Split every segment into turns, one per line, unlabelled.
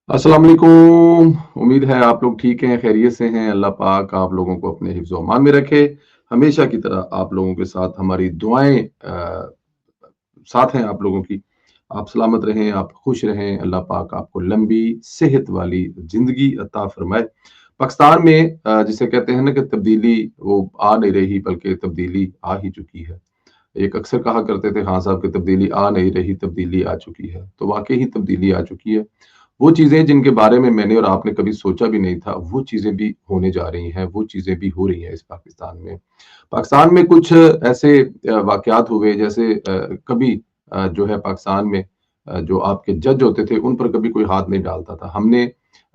अस्सलाम वालेकुम। उम्मीद है आप लोग ठीक हैं, खैरियत से हैं। अल्लाह पाक आप लोगों को अपने हिफ्ज़ व अमान में रखे। हमेशा की तरह आप लोगों के साथ हमारी दुआएँ साथ हैं आप लोगों की। आप सलामत रहें, आप खुश रहें, अल्लाह पाक आपको लंबी सेहत वाली ज़िंदगी अता फ़रमाए। पाकिस्तान में जिसे कहते हैं ना कि तब्दीली वो आ नहीं रही बल्कि तब्दीली आ ही चुकी है। एक अक्सर कहा करते थे हाँ साहब कि तब्दीली आ नहीं रही, तब्दीली आ चुकी है। तो वाक़ई ही तब्दीली आ चुकी है। वो चीज़ें जिनके बारे में मैंने और आपने कभी सोचा भी नहीं था, वो चीज़ें भी होने जा रही हैं, वो चीज़ें भी हो रही हैं इस पाकिस्तान में। पाकिस्तान में कुछ ऐसे वाक़यात हुए जैसे कभी जो है पाकिस्तान में जो आपके जज होते थे, उन पर कभी कोई हाथ नहीं डालता था। हमने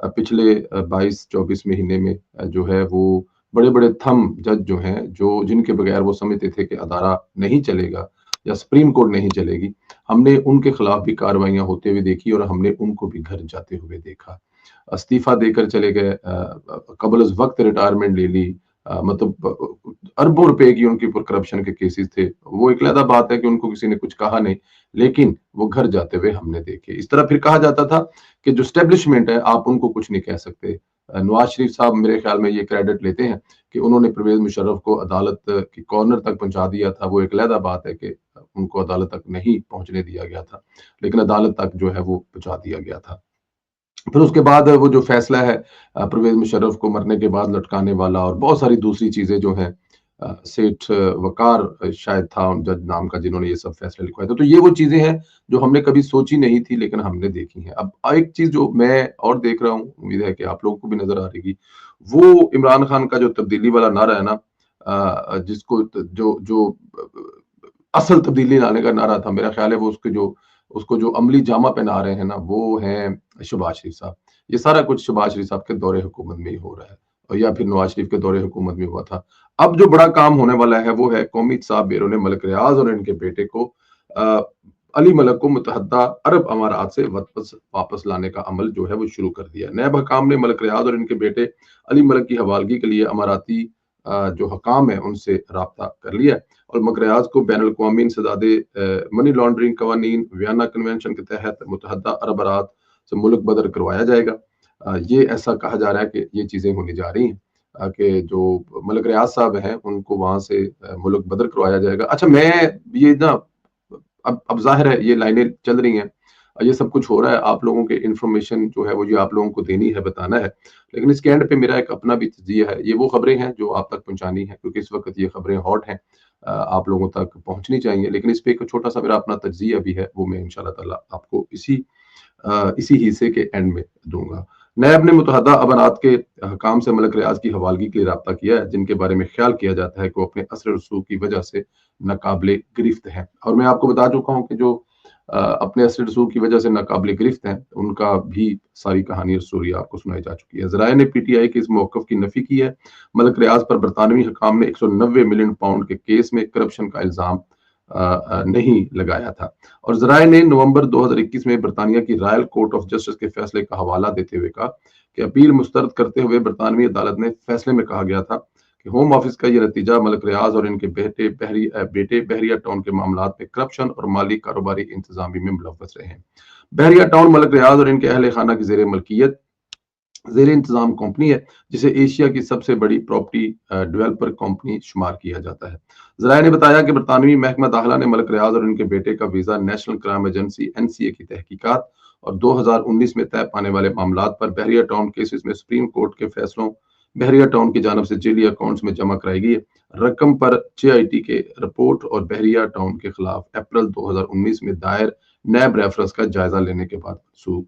पिछले 22-24 महीने में जो है वो बड़े-बड़े थंब जज जो हैं, जो जिनके बगैर वो समझते थे कि अदारा नहीं चलेगा या सुप्रीम कोर्ट नहीं चलेगी, हमने उनके खिलाफ भी कार्रवाइयाँ होते हुए देखी और हमने उनको भी घर जाते हुए देखा। इस्तीफ़ा देकर चले गए क़ब्ल अज़ वक़्त रिटायरमेंट ले ली मतलब अरबों रुपए की उनके ऊपर करप्शन के केसेस थे। वो एक अलग बात है कि उनको किसी ने कुछ कहा नहीं, लेकिन वो घर जाते हुए हमने देखे। इस तरह फिर कहा जाता था कि जो एस्टेब्लिशमेंट है, आप उनको कुछ नहीं कह सकते। नवाज़ शरीफ साहब मेरे ख़्याल में ये क्रेडिट लेते हैं कि उन्होंने परवेज़ मुशर्रफ को अदालत की कॉर्नर तक पहुँचा दिया था। वो एक अलग बात है कि उनको अदालत तक नहीं पहुँचने दिया गया था, लेकिन अदालत तक जो है वो पहुँचा दिया गया था। फिर उसके बाद वो जो फैसला है परवेज़ मुशर्रफ को मरने के बाद लटकाने वाला और बहुत सारी दूसरी चीज़ें जो हैं सेठ वक़ार शायद था उन जज नाम का जिन्होंने ये सब फैसले लिखवाए थे। तो ये वो चीज़ें हैं जो हमने कभी सोची नहीं थी लेकिन हमने देखी हैं। अब एक चीज़ जो मैं और देख रहा हूँ, उम्मीद है कि आप लोगों को भी नज़र आ रही होगी, वो इमरान खान का जो तब्दीली वाला नारा है ना जिसको त जो जो असल तब्दीली लाने का नारा था, मेरा ख़्याल है वो उसको जो अमली जामा पहना रहे हैं ना, वो हैं शहबाज शरीफ साहब। ये सारा कुछ शहबाज शरीफ साहब के दौरे हुकूमत में ही हो रहा है और या फिर नवाज़ शरीफ के दौरे हुकूमत में हुआ था। अब जो बड़ा काम होने वाला है, वो है कौमी साहब बैरून मुल्क रियाज़ और इनके बेटे को अ, अली मलक को मुत्तहदा अरब अमारात से वापस वापस लाने का अमल जो है वो शुरू कर दिया है। नायब हकाम ने मलक रियाज़ और इनके बेटे अली मलक की हवालगी के लिए अमाराती जो हकाम है, उनसे राब्ता कर लिया है। और मकराज को बैनुल अक़वामी इंसदादे मनी लॉन्ड्रिंग कवानीन वियना कन्वेंशन के तहत मुत्तहदा अरब अमारात से मुल्क बदर करवाया जाएगा। ये ऐसा कहा जा रहा है कि ये चीज़ें होने जा रही हैं कि जो मलिक रियाज़ साहब हैं, उनको वहाँ से मुल्क बदर करवाया जाएगा। अच्छा मैं ये ना अब ज़ाहिर है ये लाइनें चल रही हैं। ये सब कुछ हो रहा है, आप लोगों के इन्फॉर्मेशन जो है वो ये आप लोगों को देनी है, बताना है। लेकिन इसके एंड पे मेरा एक अपना भी तज्ज़िया है। ये वो खबरें हैं जो आप तक पहुँचानी है क्योंकि इस वक़्त ये खबरें हॉट हैं। आप लोगों तक पहुँचनी चाहिए। लेकिन इस पे एक छोटा-सा मेरा अपना तज्ज़िया भी है, वो मैं इंशाअल्लाह ताला आपको इसी हिस्से के एंड में दूँगा। नैब ने मुत्तहदा अमारात के हकाम से मलिक रियाज़ की हवालगी के लिए राब्ता किया है, जिनके बारे में ख़्याल किया जाता है कि वो अपने असर रसूख की वजह से नाक़ाबिले गिरफ़्त हैं। और मैं आपको बता चुका हूँ कि जो अपने असर रसूख की वजह से नाक़ाबिले गिरफ़्त हैं, उनका भी सारी कहानी और स्टोरी आपको सुनाई जा चुकी है। ज़राए ने पीटीआई के इस मौक़िफ़ की नफ़ी की है। मलिक रियाज़ पर बरतानवी हकाम ने 190 मिलियन पाउंड के केस में करप्शन का इल्ज़ाम नहीं लगाया था। और ज़राए ने नवंबर 2021 में बरतानिया की रॉयल कोर्ट ऑफ जस्टिस के फैसले का हवाला देते हुए कहा कि अपील मुस्तरद करते हुए बरतानवी अदालत ने फैसले में कहा गया था कि होम ऑफिस का ये नतीजा मलिक रियाज़ और इनके बेटे बहरिया टाउन के मामलात में करप्शन और माली कारोबारी इंतजामी में मुलव्वस रहे हैं। बहरिया टाउन मलिक रियाज़ और इनके अहले खाना की ज़ेर मलकियत ज़ेर इंतज़ाम कंपनी है, जिसे एशिया की सबसे बड़ी प्रॉपर्टी डेवलपर कंपनी शुमार किया जाता है। ज़राए ने बताया कि बरतानवी महकमा दाखिला ने मलिक रियाज़ और उनके बेटे का visa national crime agency NCA की तहकीकात और 2019 में तय पाने वाले मामलात पर बहरिया टाउन केसेस में सुप्रीम कोर्ट के फैसलों बहरिया टाउन की जानब से जेली अकाउंट्स में जमा कराई गई है। रकम पर जेआईटी के रिपोर्ट और बहरिया टाउन के खिलाफ अप्रैल 2019 में दायर नैब रेफरेंस का जायजा लेने के बाद मंसूख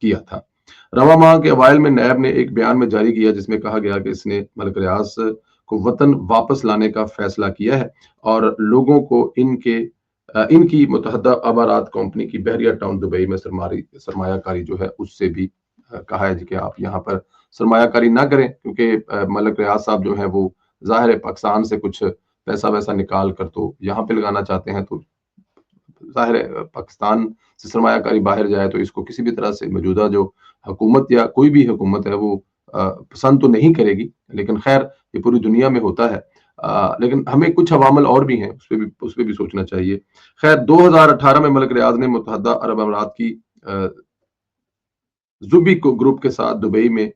किया था। रवा माह के अवाइल में नैब ने एक बयान में जारी किया जिसमें कहा गया कि इसने मलिक रियाज को वतन वापस लाने का फैसला किया है और लोगों को इनकी मुत्तहदा अमारात कंपनी की बहरिया टाउन दुबई में सरमायाकारी जो है उससे भी कहा है कि आप यहाँ पर सरमायाकारी ना करें क्योंकि मलिक रियाज साहब जो है वो जाहिर है पाकिस्तान से कुछ पैसा वैसा निकाल कर तो यहाँ पे लगाना चाहते हैं, तो ज़ाहिर है पाकिस्तान से सरमायाकारी बाहर जाए तो इसको किसी भी तरह से मौजूदा जो हुकूमत या कोई भी हुकूमत है वो पसंद तो नहीं करेगी, लेकिन खैर ये पूरी दुनिया में होता है। लेकिन हमें कुछ अवामल और भी हैं, उस पे भी सोचना चाहिए। खैर 2018 में मलिक रियाज ने मुत्तहदा अरब अमारात की जुबी को ग्रुप के साथ दुबई में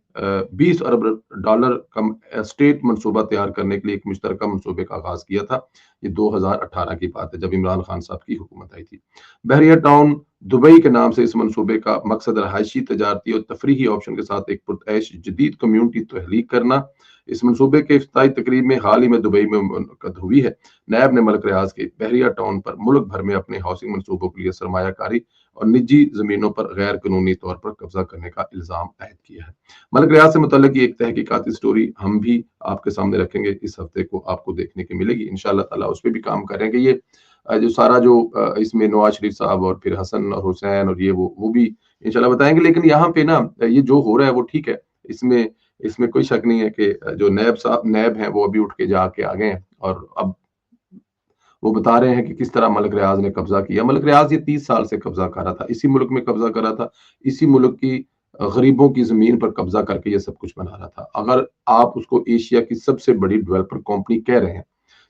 20 अरब डॉलर का स्टेट मंसूबा तैयार करने के लिए एक मुश्तरका मंसूबे का आगाज किया था। ये 2018 की बात है जब इमरान खान साहब की हुकूमत आई थी। बहरिया टाउन दुबई के नाम से इस मंसूबे का मकसद रहायशी, तजारती और तफरीही ऑप्शन के साथ एक पुरतैश जदीद कम्यूनिटी तहलीक करना। इस मंसूबे के इफ्तिताही तकरीब में हाल ही में दुबई में मुनक़द हुई है। नैब ने मलिक रियाज के बहरिया टाउन पर मुल्क भर में अपने हाउसिंग मंसूबों के लिए सरमायाकारी और निजी जमीनों पर गैर कानूनी तौर पर कब्जा करने का इल्जाम आयद किया है। मलिक रियाज से मुतल्लिक एक तहकीकाती स्टोरी हम भी आपके सामने रखेंगे, इस हफ्ते को आपको देखने की मिलेगी इंशाअल्लाह ताला। उस पर भी काम करेंगे। ये जो सारा जो इसमें नवाज शरीफ साहब और फिर हसन और हुसैन और ये वो भी इंशाल्लाह बताएंगे। लेकिन यहाँ पे ना ये जो हो रहा है वो ठीक है, इसमें इसमें कोई शक नहीं है कि जो नैब हैं वो अभी उठ के जाके आ गए हैं और अब वो बता रहे हैं कि किस तरह मलिक रियाज ने कब्जा किया। मलिक रियाज ये 30 साल से कब्जा कर रहा था, इसी मुल्क में कब्जा कर रहा था, इसी मुल्क की गरीबों की जमीन पर कब्जा करके ये सब कुछ बना रहा था। अगर आप उसको एशिया की सबसे बड़ी डेवलपर कंपनी कह रहे हैं,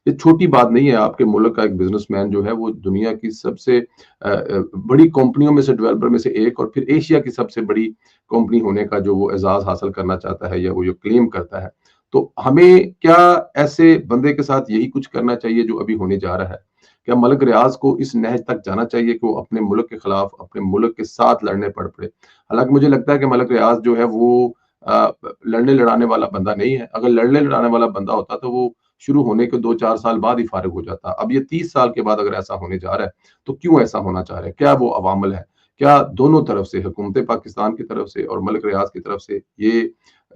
ये छोटी बात नहीं है। आपके मुल्क का एक बिजनेसमैन जो है वो दुनिया की सबसे बड़ी कंपनियों में से, डेवलपर में से एक, और फिर एशिया की सबसे बड़ी कंपनी होने का जो वो एजाज हासिल करना चाहता है या वो जो क्लेम करता है, तो हमें क्या ऐसे बंदे के साथ यही कुछ करना चाहिए जो अभी होने जा रहा है? क्या मलिक रियाज को इस नहज तक जाना चाहिए कि वो अपने मुल्क के खिलाफ, अपने मुल्क के साथ लड़ने पड़ पड़े? हालांकि मुझे लगता है कि मलिक रियाज जो है वो लड़ने लड़ाने वाला बंदा नहीं है। अगर लड़ने लड़ाने वाला बंदा होता तो वो शुरू होने के 2-4 साल बाद ही फारिग हो जाता। अब ये 30 साल के बाद अगर ऐसा होने जा रहा है, तो क्यों ऐसा होना चाह रहे हैं? क्या वो अवामल है? क्या दोनों तरफ से, हुकूमत पाकिस्तान की तरफ से और मलिक रियाज की तरफ से,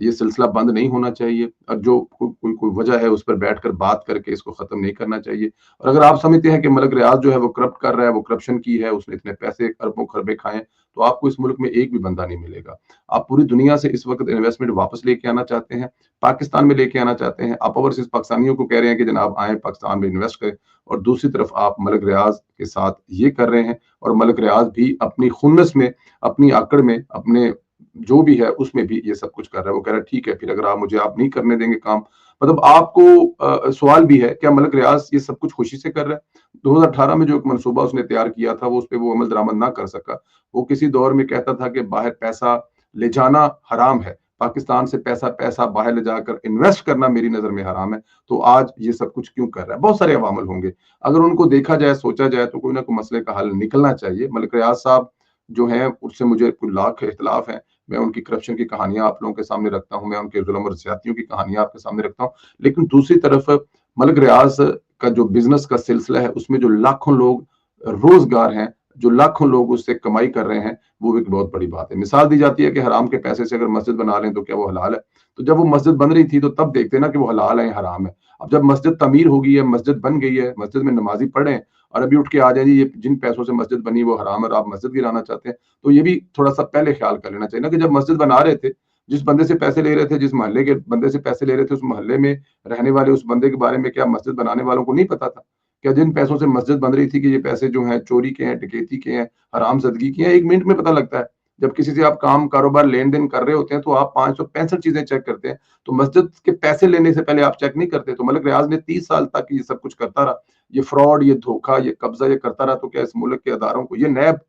ये सिलसिला बंद नहीं होना चाहिए? और जो कोई वजह है उस पर बैठकर बात करके इसको खत्म नहीं करना चाहिए? और अगर आप समझते हैं कि मलिक रियाज जो है वो करप्ट कर रहा है, वो करप्शन की है, उसने इतने पैसे अरबों खरबे खाए, तो आपको इस मुल्क में एक भी बंदा नहीं मिलेगा। आप पूरी दुनिया से इस वक्त इन्वेस्टमेंट वापस लेके आना चाहते हैं, पाकिस्तान में लेके आना चाहते हैं। आप ओवरसीज पाकिस्तानियों को कह रहे हैं कि जनाब आए पाकिस्तान में इन्वेस्ट करें, और दूसरी तरफ आप मलिक रियाज के साथ ये कर रहे हैं। और मलिक रियाज भी अपनी खुन्नस में, अपनी आकड़ में, अपने जो भी है उसमें भी ये सब कुछ कर रहा है। वो कह रहा है ठीक है, फिर अगर आप नहीं करने देंगे काम, मतलब आपको सवाल भी है, क्या मलिक रियाज ये सब कुछ खुशी से कर रहा है? 2018 में जो एक मंसूबा उसने तैयार किया था, वो उस पे वो अमल दरामद ना कर सका। वो किसी दौर में कहता था कि बाहर पैसा ले जाना हराम है, पाकिस्तान से पैसा पैसा बाहर ले जाकर इन्वेस्ट करना मेरी नजर में हराम है। तो आज ये सब कुछ क्यों कर रहा है? बहुत सारे अवामल होंगे। अगर उनको देखा जाए, सोचा जाए, तो कोई ना कोई मसले का हल निकलना चाहिए। मलिक रियाज साहब जो हैं उससे मुझे कुछ लाख इख्तिलाफ है। मैं उनकी करप्शन की कहानियां आप लोगों के सामने रखता हूं, मैं उनके जुल्म और ज्यादतियों की कहानियां आपके सामने रखता हूं। लेकिन दूसरी तरफ मलिक रियाज का जो बिजनेस का सिलसिला है, उसमें जो लाखों लोग रोजगार हैं, जो लाखों लोग उससे कमाई कर रहे हैं, वो एक बहुत बड़ी बात है। मिसाल दी जाती है कि हराम के पैसे से अगर मस्जिद बना लें तो क्या वो हलाल है? तो जब वो मस्जिद बन रही थी तो तब देखते ना कि वो हलाल है या हराम है। अब जब मस्जिद तमीर हो गई है, मस्जिद बन गई है, मस्जिद में नमाजी पढ़े हैं, और अभी उठ के आ जाए जी ये जिन पैसों से मस्जिद बनी वो हराम है और आप मस्जिद गिराना चाहते हैं, तो ये भी थोड़ा सा पहले ख्याल कर लेना चाहिए ना कि जब मस्जिद बना रहे थे, जिस बंदे से पैसे ले रहे थे, जिस मोहल्ले के बंदे से पैसे ले रहे थे, उस मोहल्ले में रहने वाले उस बंदे के बारे में क्या मस्जिद बनाने वालों को नहीं पता था? क्या जिन पैसों से मस्जिद बन रही थी कि ये पैसे जो हैं चोरी के हैं, डकैती के हैं, हरामज़दगी की हैं? 1 मिनट में पता लगता है। जब किसी से आप काम, कारोबार, लेन-देन कर रहे होते हैं तो आप 565 चीज़ें चेक करते हैं। तो मस्जिद के पैसे लेने से पहले आप चेक नहीं करते? तो मलिक रियाज ने 30 साल तक ये सब कुछ करता रहा। ये फ्रॉड, ये धोखा, ये कब्ज़ा ये करता रहा, तो क्या इस मुल्क के अदारों को, ये नैब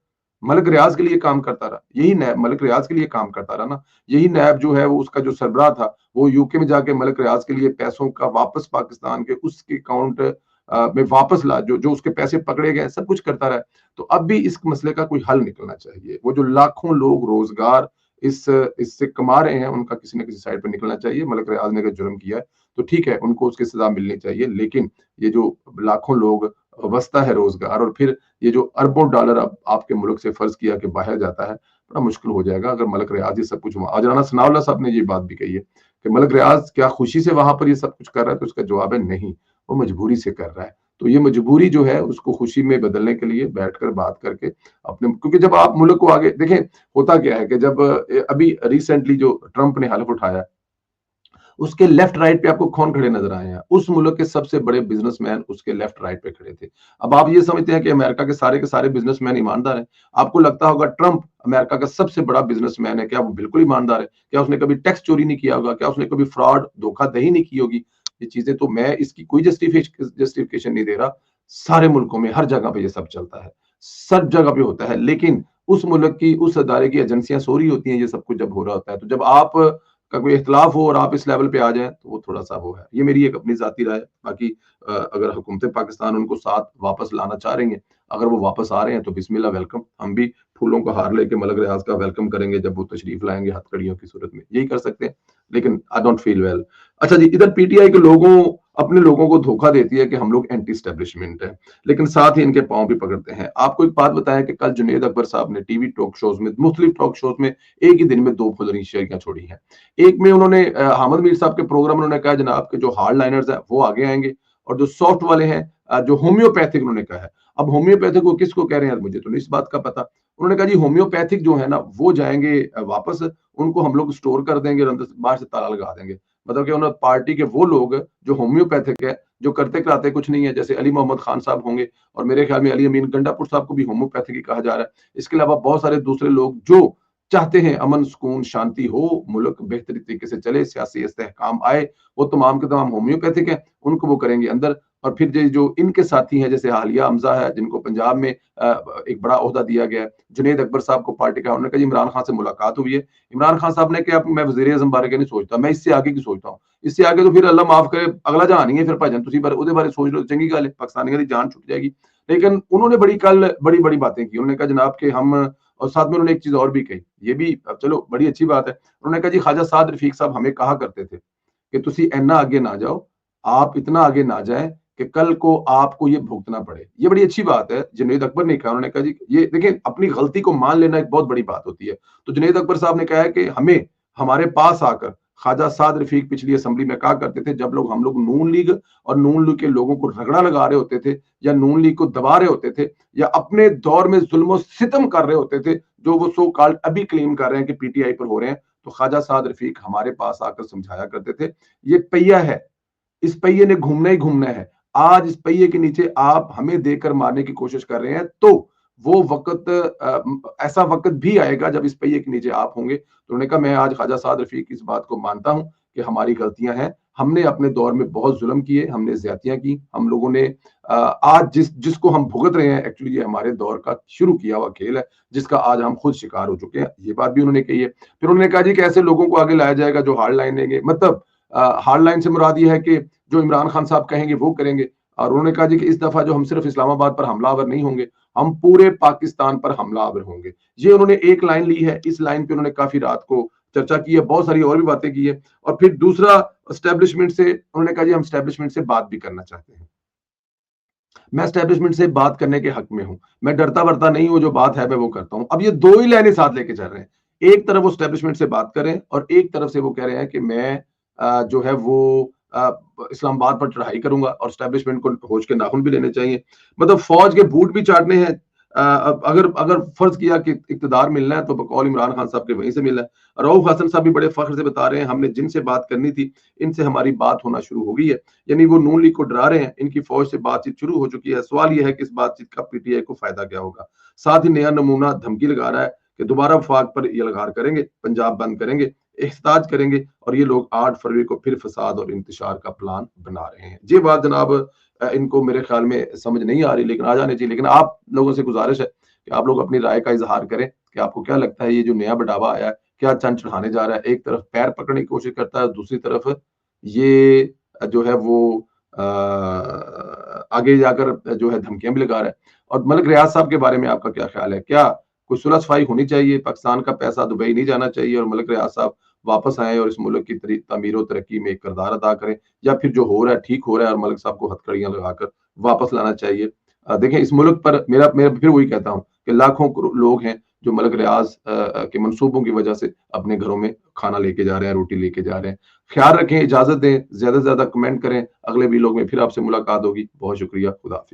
मलिक रियाज के लिए काम करता रहा। यही नैब मलिक रियाज के लिए काम करता रहा ना। यही नैब जो है वो उसका जो सरबराह था, वो यूके में जाके मलिक रियाज के लिए पैसों का वापस पाकिस्तान के उसके अकाउंट में वापस ला, जो जो उसके पैसे पकड़े गए, सब कुछ करता रहा। तो अब भी इस मसले का कोई हल निकलना चाहिए। वो जो लाखों लोग रोजगार इस इससे कमा रहे हैं, उनका किसी न किसी साइड पे निकलना चाहिए। मलिक रियाज ने अगर जुर्म किया है तो ठीक है, उनको उसकी सजा मिलनी चाहिए। लेकिन ये जो लाखों लोग बसता है रोजगार, और फिर ये जो अरबों डॉलर अब आपके मुल्क से फर्ज किया कि बाहर जाता है, बड़ा मुश्किल हो जाएगा अगर मलिक रियाज ये सब कुछ। आज राना सनाउल्लाह साहब ने ये बात भी कही है कि मलिक रियाज क्या खुशी से वहां पर ये सब कुछ कर रहा है, तो उसका जवाब है नहीं, वो मजबूरी से कर रहा है। तो ये मजबूरी जो है उसको खुशी में बदलने के लिए बैठकर बात करके अपने, क्योंकि जब आप मुल्क को आगे देखें, होता क्या है कि जब अभी रिसेंटली जो ट्रंप ने हलफ उठाया, उसके लेफ्ट राइट पे आपको कौन खड़े नजर आए हैं? उस मुल्क के सबसे बड़े बिजनेसमैन उसके लेफ्ट राइट पे खड़े थे। अब आप ये समझते हैं कि अमेरिका के सारे बिजनेसमैन ईमानदार हैं? आपको लगता होगा ट्रंप अमेरिका का सबसे बड़ा बिजनेसमैन है, क्या वो बिल्कुल ईमानदार है? क्या उसने कभी टैक्स चोरी नहीं किया होगा? क्या उसने कभी फ्रॉड, धोखाधड़ी नहीं की होगी? ये चीजें तो, मैं इसकी कोई जस्टिफिकेशन नहीं दे रहा। सारे मुल्कों में हर जगह पे ये सब चलता है, सब जगह पे होता है। लेकिन उस मुल्क की, उस अदारे की एजेंसियां सो रही होती हैं, ये सब कुछ जब हो रहा होता है। तो जब आप का कोई इख्तिलाफ हो और आप इस लेवल पे आ जाएं तो वो थोड़ा सा वो है। ये मेरी एक अपनी जाती राय है। बाकी अगर हुकूमत पाकिस्तान उनको साथ वापस लाना चाह रही हैं, अगर वो वापस आ रहे हैं तो बिस्मिल्लाह वेलकम। हम भी फूलों का हार लेके मलक रियाज का वेलकम करेंगे जब वो तशरीफ लाएंगे हथकड़ियों की सूरत में, यही कर सकते हैं। लेकिन आई डोंट फील वेल। अच्छा जी, इधर पीटीआई के लोगों अपने लोगों को धोखा देती है कि हम लोग एंटी स्टैब्लिशमेंट है, लेकिन साथ ही इनके पांव भी पकड़ते हैं। आपको एक बात बताएं कि कल जुनेद अकबर साहब ने टीवी टॉक शोज में, मुख्तलिफ टॉक शोज में एक ही दिन में 2 फजरी शेयरियां छोड़ी हैं। एक में उन्होंने हामिद मीर साहब के प्रोग्राम में उन्होंने कहा जनाब के जो हार्ड लाइनर्स है वो आगे आएंगे, और जो सॉफ्ट वाले हैं, जो होम्योपैथिक उन्होंने कहा है। अब होम्योपैथिक को किसको कह रहे हैं मुझे तो नहीं इस बात का पता। उन्होंने कहा जी होम्योपैथिक जो है ना वो जाएंगे वापस, उनको हम लोग स्टोर कर देंगे और अंदर बाहर से ताला लगा देंगे। मतलब कि उन्होंने पार्टी के वो लोग जो होम्योपैथिक है, जो करते कराते कुछ नहीं है, जैसे अली मोहम्मद खान साहब होंगे, और मेरे ख्याल में अली अमीन गंडापुर साहब को भी होम्योपैथिक ही कहा जा रहा है। इसके अलावा बहुत सारे दूसरे लोग जो चाहते हैं अमन सुकून शांति हो, मुल्क बेहतरी तरीके से चले, सियासी इस्तेहकाम आए, वो तमाम के तमाम होम्योपैथिक है, उनको वो करेंगे अंदर। और फिर जो इनके साथी हैं जैसे हालिया हमजा है, जिनको पंजाब में एक बड़ा ओहदा दिया गया है, जुनेद अकबर साहब को पार्टी का, उन्होंने कहा जी इमरान खान से मुलाकात हुई है। इमरान खान साहब ने कहा मैं वजीर आजम बारे के नहीं सोचता, मैं इससे आगे की सोचता हूँ। इससे आगे तो फिर अल्लाह माफ करे अगला जहां नहीं है, फिर भजन तुसी ਉਹਦੇ बारे सोच लो, चंगी गल है, पाकिस्तानियों की जान छुट जाएगी। लेकिन उन्होंने बड़ी बड़ी बातें की। उन्होंने कहा जनाब कि हम, और साथ में उन्होंने एक चीज और भी कही, ये भी चलो बड़ी अच्छी बात है। उन्होंने कहा जी ख्वाजा साद रफीक साहब हमें कहा करते थे कि तुसी इतना आगे ना जाओ, आप इतना आगे ना जाएं कि कल को आपको ये भुगतना पड़े। ये बड़ी अच्छी बात है, जुनैद अकबर ने कहा। उन्होंने कहा जी ये देखिए, अपनी गलती को मान लेना एक बहुत बड़ी बात होती है। तो जुनैद अकबर साहब ने कहा है कि हमें हमारे पास आकर ख्वाजा साद रफीक पिछली असेंबली में कहा करते थे, जब लोग हम लोग नून लीग और नून लीग के लोगों को रगड़ा लगा रहे होते थे, या नून लीग को दबा रहे होते थे, या अपने दौर में जुल्म सितम कर रहे होते थे, जो वो सो कॉल्ड अभी क्लेम कर रहे हैं कि पीटीआई पर हो रहे हैं, तो ख्वाजा साद रफीक हमारे पास आकर समझाया करते थे ये पहिया है, इस पहिए ने घूमना ही घूमना है। आज इस पहिए के नीचे आप हमें देकर मारने की कोशिश कर रहे हैं, तो वो वक्त ऐसा वक्त भी आएगा जब इस पहिए के नीचे आप होंगे। तो उन्होंने कहा मैं आज ख्वाजा साद रफीक की इस बात को मानता हूं कि हमारी गलतियां हैं, हमने अपने दौर में बहुत जुल्म किए, हमने ज्यादतियां की, हम लोगों ने आज जिसको हम भुगत रहे हैं, एक्चुअली ये हमारे दौर का शुरू किया हुआ खेल है, जिसका आज हम खुद शिकार हो चुके हैं। ये बात भी उन्होंने कही है। फिर उन्होंने कहा जी कि ऐसे लोगों को आगे लाया जाएगा जो हार्ड लाइन लेंगे, मतलब हार्ड लाइन से मुराद ये है कि जो इमरान खान साहब कहेंगे वो करेंगे। और उन्होंने कहा जी कि इस दफा जो हम सिर्फ इस्लामाबाद पर हमलावर नहीं होंगे, हम पूरे पाकिस्तान पर हमलावर होंगे। ये उन्होंने एक लाइन ली है, इस लाइन पे उन्होंने काफी रात को चर्चा की है, बहुत सारी और भी बातें की है। और फिर दूसरा, एस्टेब्लिशमेंट से उन्होंने कहा जी हम एस्टेब्लिशमेंट से बात भी करना चाहते हैं। मैं एस्टेब्लिशमेंट से बात करने के हक में हूं, मैं डरता वरता नहीं हूं, जो बात है मैं वो करता हूं। अब ये दो ही लाइनें साथ लेके चल रहे हैं, एक तरफ वो एस्टेब्लिशमेंट से बात करें और एक तरफ से वो कह रहे हैं कि मैं जो है वो इस्लामाबाद पर चढ़ाई करूंगा, और एस्टेब्लिशमेंट को होश के नाखून भी लेने चाहिए, मतलब फौज के बूट भी चाटने हैं। अगर अगर फर्ज किया कि इक्तदार मिलना है तो बकौल इमरान खान साहब के वहीं से मिलना है। रऊफ हसन साहब भी बड़े फख्र से बता रहे हैं हमने जिनसे बात करनी थी इनसे हमारी बात होना शुरू हो गई है, यानी वो नून लीग को डरा रहे हैं, इनकी फौज से बातचीत शुरू हो चुकी है। सवाल यह है कि इस बातचीत का पीटीआई को फायदा क्या होगा। साथ ही नया नमूना धमकी लगा रहा है कि दोबारा वफाक पर ये लगार करेंगे, पंजाब बंद करेंगे, एहतजाज करेंगे, और ये लोग 8 फरवरी को फिर फसाद और इंतशार का प्लान बना रहे हैं। ये बात जनाब इनको मेरे ख्याल में समझ नहीं आ रही, लेकिन आ जानी चाहिए। लेकिन आप लोगों से गुजारिश है कि आप लोग अपनी राय का इजहार करें कि आपको क्या लगता है ये जो नया बढ़ावा आया है क्या चंद चढ़ाने जा रहा है। एक तरफ पैर पकड़ने की कोशिश करता है, दूसरी तरफ ये जो है वो आगे जाकर जो है धमकियां भी लगा रहा है। और मलिक रियाज साहब के बारे में आपका क्या ख्याल है, क्या कोई सुलह सफाई होनी चाहिए, पाकिस्तान का पैसा दुबई नहीं जाना चाहिए और मलिक रियाज साहब वापस आए और इस मुल्क की तमीर और तरक्की में एक किरदार अदा करें, या फिर जो हो रहा है ठीक हो रहा है और मलिक साहब को हथकड़ियां लगाकर वापस लाना चाहिए। देखें इस मुल्क पर मेरा मेरा फिर वही कहता हूँ कि लाखों लोग हैं जो मलिक रियाज के मंसूबों की वजह से अपने घरों में खाना लेके जा रहे हैं, रोटी लेके जा रहे हैं। ख्याल रखें, इजाजत दें, ज्यादा से ज्यादा कमेंट करें, अगले वीलॉग में फिर आपसे मुलाकात होगी। बहुत शुक्रिया, खुदा हाफिज।